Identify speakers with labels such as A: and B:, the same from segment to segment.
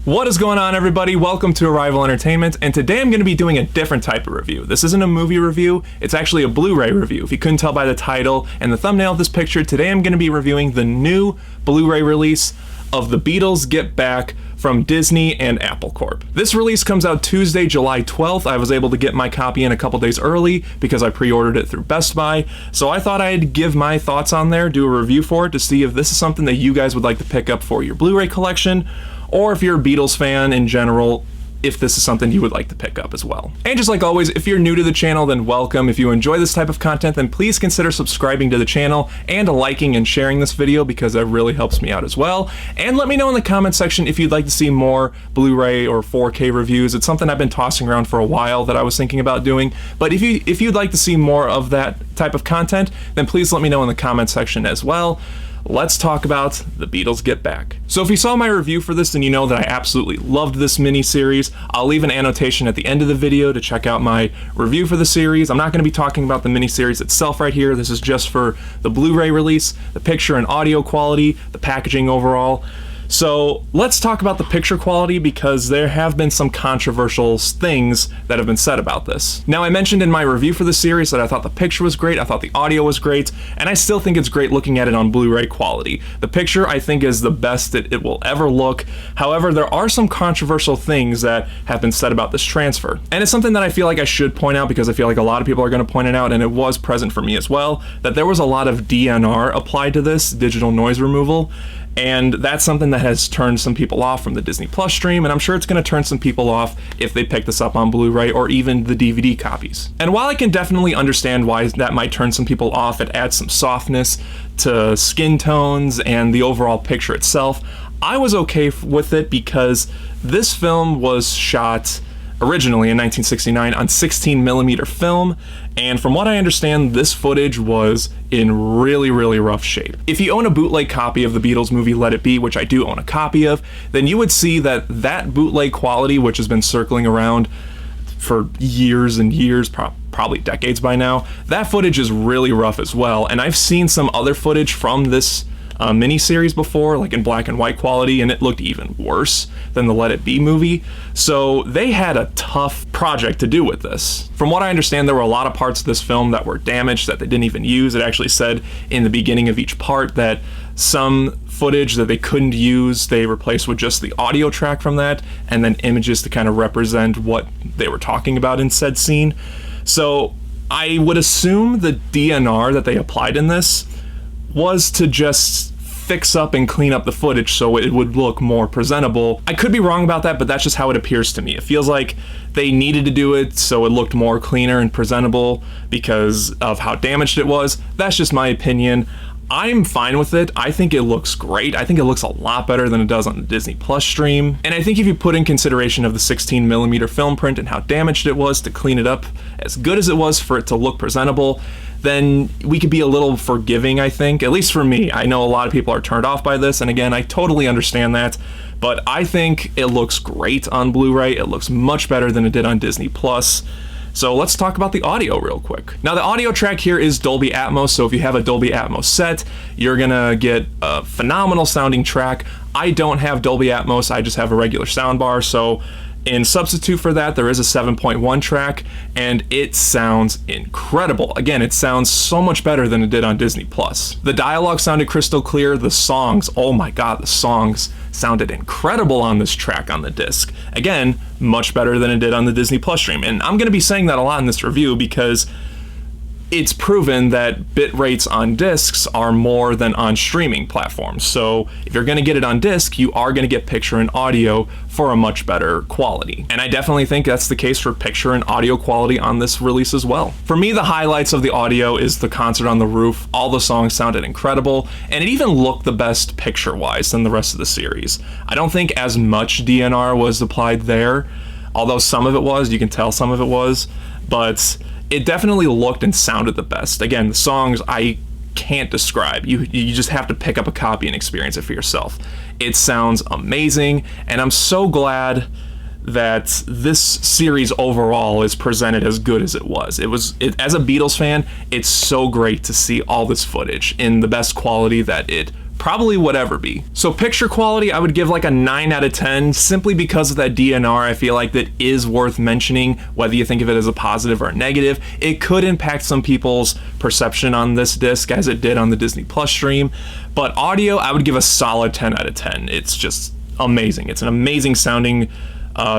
A: What is going on, everybody? Welcome to Arrival Entertainment, and today I'm going to be doing a different type of review. This isn't a movie review, it's actually a Blu-ray review. If you couldn't tell by the title and the thumbnail of this picture, today I'm going to be reviewing the new Blu-ray release of The Beatles Get Back from Disney and Apple Corp. This release comes out Tuesday, July 12th. I was able to get my copy in a couple days early because I pre-ordered it through Best Buy, so I thought I'd give my thoughts on there, do a review for it to see if this is something that you guys would like to pick up for your Blu-ray collection, or if you're a Beatles fan in general, if this is something you would like to pick up as well. And just like always, if you're new to the channel, then welcome. If you enjoy this type of content, then please consider subscribing to the channel and liking and sharing this video because that really helps me out as well. And let me know in the comment section if you'd like to see more Blu-ray or 4K reviews. It's something I've been tossing around for a while that I was thinking about doing. But if you'd like to see more of that type of content, then please let me know in the comment section as well. Let's talk about The Beatles Get Back. So if you saw my review for this, then you know that I absolutely loved this mini-series. I'll leave an annotation at the end of the video to check out my review for the series. I'm not going to be talking about the mini-series itself right here. This is just for the Blu-ray release, the picture and audio quality, the packaging overall. So let's talk about the picture quality because there have been some controversial things that have been said about this. Now, I mentioned in my review for the series that I thought the picture was great, I thought the audio was great, and I still think it's great looking at it on Blu-ray quality. The picture, I think, is the best that it will ever look. However, there are some controversial things that have been said about this transfer. And it's something that I feel like I should point out because I feel like a lot of people are going to point it out, and it was present for me as well, that there was a lot of DNR applied to this, digital noise removal. And that's something that has turned some people off from the Disney Plus stream, and I'm sure it's going to turn some people off if they pick this up on Blu-ray or even the DVD copies. And while I can definitely understand why that might turn some people off, it adds some softness to skin tones and the overall picture itself, I was okay with it because this film was shot originally in 1969 on 16mm film, and from what I understand, this footage was in really, really rough shape. If you own a bootleg copy of the Beatles movie Let It Be, which I do own a copy of, then you would see that that bootleg quality, which has been circling around for years and years, probably decades by now, that footage is really rough as well. And I've seen some other footage from this mini-series before, like in black and white quality, and it looked even worse than the Let It Be movie. So they had a tough project to do with this. From what I understand, there were a lot of parts of this film that were damaged that they didn't even use. It actually said in the beginning of each part that some footage that they couldn't use, they replaced with just the audio track from that, and then images to kind of represent what they were talking about in said scene. So I would assume the DNR that they applied in this was to just fix up and clean up the footage so it would look more presentable. I could be wrong about that, but that's just how it appears to me. It feels like they needed to do it so it looked more cleaner and presentable because of how damaged it was. That's just my opinion. I'm fine with it. I think it looks great. I think it looks a lot better than it does on the Disney Plus stream. And I think if you put in consideration of the 16mm film print and how damaged it was to clean it up as good as it was for it to look presentable, then we could be a little forgiving, I think, at least for me. I know a lot of people are turned off by this, and again, I totally understand that, but I think it looks great on Blu-ray. It looks much better than it did on Disney Plus. So let's talk about the audio real quick. Now, the audio track here is Dolby Atmos, so if you have a Dolby Atmos set, you're gonna get a phenomenal sounding track. I don't have Dolby Atmos, I just have a regular soundbar, so in substitute for that, there is a 7.1 track, and it sounds incredible. Again, it sounds so much better than it did on Disney Plus. The dialogue sounded crystal clear. The songs, oh my god, the songs sounded incredible on this track on the disc. Again, much better than it did on the Disney Plus stream. And I'm going to be saying that a lot in this review because it's proven that bit rates on discs are more than on streaming platforms. So if you're going to get it on disc, you are going to get picture and audio for a much better quality. And I definitely think that's the case for picture and audio quality on this release as well. For me, the highlights of the audio is the concert on the roof. All the songs sounded incredible, and it even looked the best picture-wise than the rest of the series. I don't think as much DNR was applied there, although some of it was, you can tell some of it was, but it definitely looked and sounded the best. Again, the songs I can't describe. You just have to pick up a copy and experience it for yourself. It sounds amazing, and I'm so glad that this series overall is presented as good as it was. As a Beatles fan, it's so great to see all this footage in the best quality that it probably would ever be. So picture quality, I would give like a 9 out of 10, simply because of that DNR. I feel like that is worth mentioning, whether you think of it as a positive or a negative. It could impact some people's perception on this disc, as it did on the Disney Plus stream. But audio, I would give a solid 10 out of 10. It's just amazing. It's an amazing sounding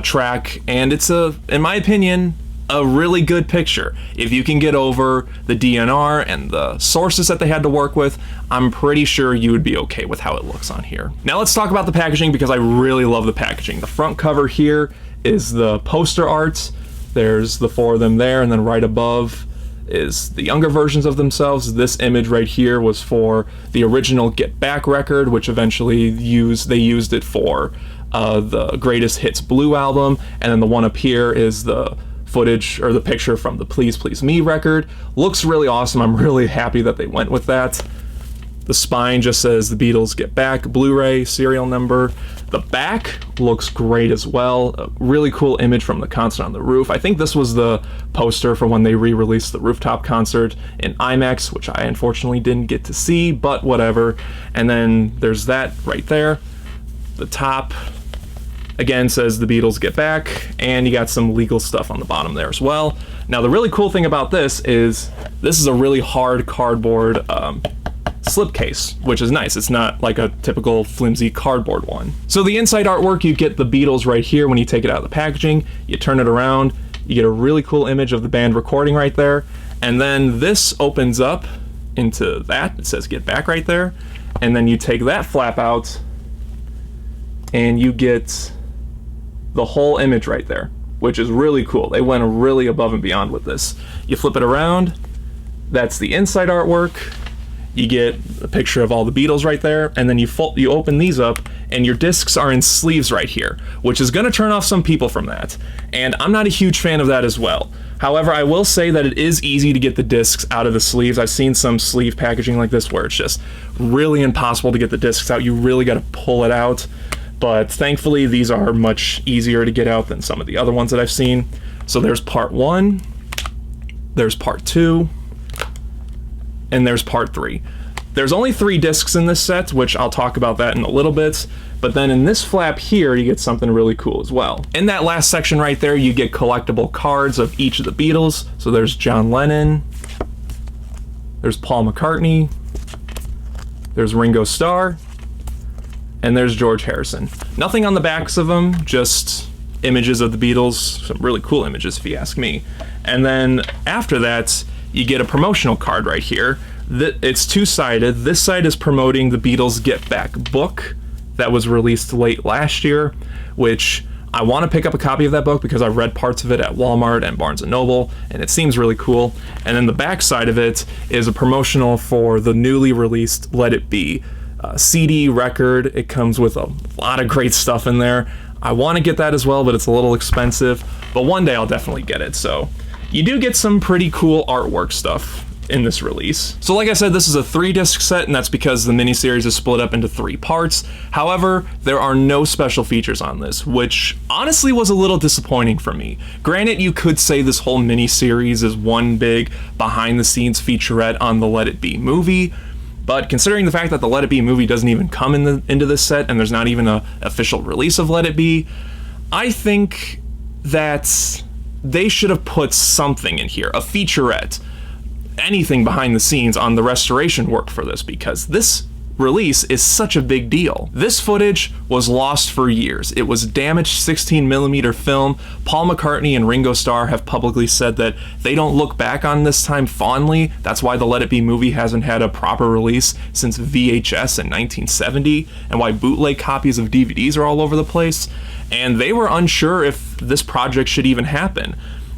A: track, and it's in my opinion, a really good picture. If you can get over the DNR and the sources that they had to work with, I'm pretty sure you would be okay with how it looks on here. Now let's talk about the packaging, because I really love the packaging. The front cover here is the poster art. There's the 4 of them there, and then right above is the younger versions of themselves. This image right here was for the original Get Back record, which eventually they used it for the Greatest Hits Blue album, and then the one up here is the footage or the picture from the Please Please Me record. Looks really awesome. I'm really happy that they went with that. The spine just says the Beatles Get Back Blu-ray serial number. The back looks great as well. A really cool image from the concert on the roof. I think this was the poster for when they re-released the rooftop concert in IMAX, which I unfortunately didn't get to see, but whatever. And then there's that right there. The top again says the Beatles Get Back, and you got some legal stuff on the bottom there as well. Now the really cool thing about this is a really hard cardboard slipcase, which is nice. It's not like a typical flimsy cardboard one. So the inside artwork, you get the Beatles right here when you take it out of the packaging. You turn it around, you get a really cool image of the band recording right there, and then this opens up into that. It says Get Back right there, and then you take that flap out and you get the whole image right there, which is really cool. They went really above and beyond with this. You flip it around, that's the inside artwork. You get a picture of all the Beatles right there, and then you open these up, and your discs are in sleeves right here, which is gonna turn off some people from that. And I'm not a huge fan of that as well. However, I will say that it is easy to get the discs out of the sleeves. I've seen some sleeve packaging like this where it's just really impossible to get the discs out. You really gotta pull it out. But thankfully, these are much easier to get out than some of the other ones that I've seen. So there's part 1, there's part 2, and there's part 3. There's only 3 discs in this set, which I'll talk about that in a little bit. But then in this flap here, you get something really cool as well. In that last section right there, you get collectible cards of each of the Beatles. So there's John Lennon, there's Paul McCartney, there's Ringo Starr, and there's George Harrison. Nothing on the backs of them, just images of the Beatles, some really cool images if you ask me. And then after that, you get a promotional card right here. It's 2-sided. This side is promoting the Beatles Get Back book that was released late last year, which I want to pick up a copy of that book because I've read parts of it at Walmart and Barnes & Noble, and it seems really cool. And then the back side of it is a promotional for the newly released Let It Be CD record. It comes with a lot of great stuff in there. I want to get that as well, but it's a little expensive, but one day I'll definitely get it. So you do get some pretty cool artwork stuff in this release. So like I said, this is a 3-disc set, and that's because the miniseries is split up into 3 parts. However, there are no special features on this, which honestly was a little disappointing for me. Granted, you could say this whole miniseries is one big behind-the-scenes featurette on the Let It Be movie, but considering the fact that the Let It Be movie doesn't even come into this set, and there's not even an official release of Let It Be, I think that they should have put something in here, a featurette, anything behind the scenes on the restoration work for this, because this release is such a big deal. This footage was lost for years. It was damaged 16mm film. Paul McCartney and Ringo Starr have publicly said that they don't look back on this time fondly. That's why the Let It Be movie hasn't had a proper release since VHS in 1970, and why bootleg copies of DVDs are all over the place. And they were unsure if this project should even happen.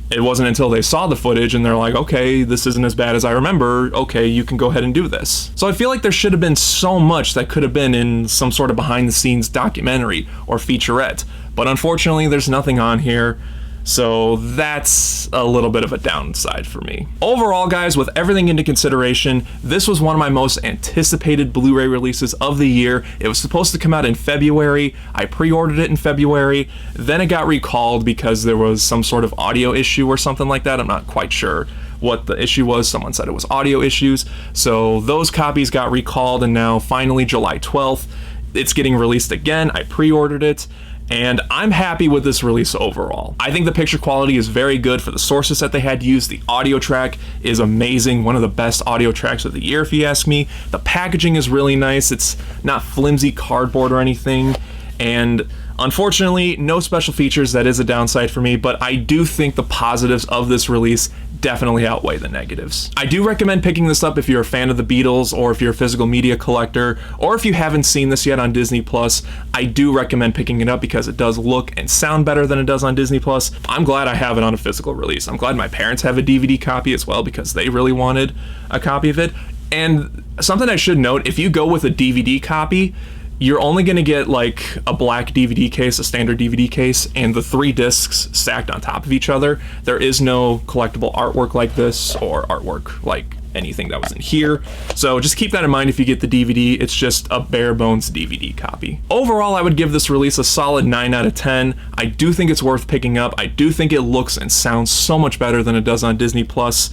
A: It wasn't until they saw the footage and they're like, okay, this isn't as bad as I remember, okay, you can go ahead and do this. So I feel like there should have been so much that could have been in some sort of behind the scenes documentary or featurette, but unfortunately there's nothing on here. So that's a little bit of a downside for me. Overall, guys, with everything into consideration, this was one of my most anticipated Blu-ray releases of the year. It was supposed to come out in February. I pre-ordered it in February. Then it got recalled because there was some sort of audio issue or something like that. I'm not quite sure what the issue was. Someone said it was audio issues. So those copies got recalled, and now finally July 12th, it's getting released again. I pre-ordered it, and I'm happy with this release overall. I think the picture quality is very good for the sources that they had used. The audio track is amazing, one of the best audio tracks of the year if you ask me. The packaging is really nice. It's not flimsy cardboard or anything, and unfortunately, no special features. That is a downside for me, but I do think the positives of this release definitely outweigh the negatives. I do recommend picking this up if you're a fan of the Beatles, or if you're a physical media collector, or if you haven't seen this yet on Disney Plus. I do recommend picking it up because it does look and sound better than it does on Disney Plus. I'm glad I have it on a physical release. I'm glad my parents have a DVD copy as well because they really wanted a copy of it. And something I should note, if you go with a DVD copy, you're only going to get like a black DVD case, a standard DVD case, and the 3 discs stacked on top of each other. There is no collectible artwork like this, or artwork like anything that was in here. So just keep that in mind if you get the DVD. It's just a bare bones DVD copy. Overall, I would give this release a solid 9 out of 10. I do think it's worth picking up. I do think it looks and sounds so much better than it does on Disney Plus.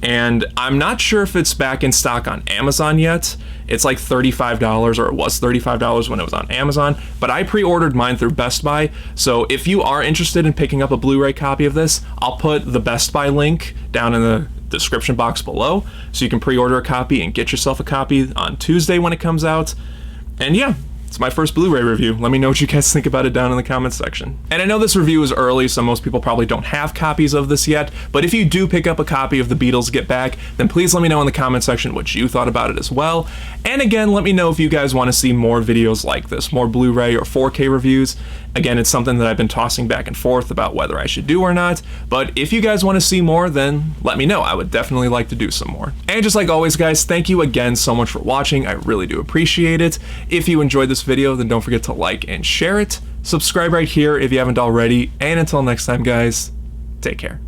A: And I'm not sure if it's back in stock on Amazon yet. It's like $35, or it was $35 when it was on Amazon, but I pre-ordered mine through Best Buy. So if you are interested in picking up a Blu-ray copy of this, I'll put the Best Buy link down in the description box below, so you can pre-order a copy and get yourself a copy on Tuesday when it comes out. And yeah, it's my first Blu-ray review. Let me know what you guys think about it down in the comments section. And I know this review is early, so most people probably don't have copies of this yet, but if you do pick up a copy of The Beatles Get Back, then please let me know in the comment section what you thought about it as well. And again, let me know if you guys want to see more videos like this, more Blu-ray or 4K reviews. Again, it's something that I've been tossing back and forth about whether I should do or not, but if you guys want to see more, then let me know. I would definitely like to do some more. And just like always, guys, thank you again so much for watching. I really do appreciate it. If you enjoyed this video, then don't forget to like and share it. Subscribe right here if you haven't already, and until next time, guys, take care.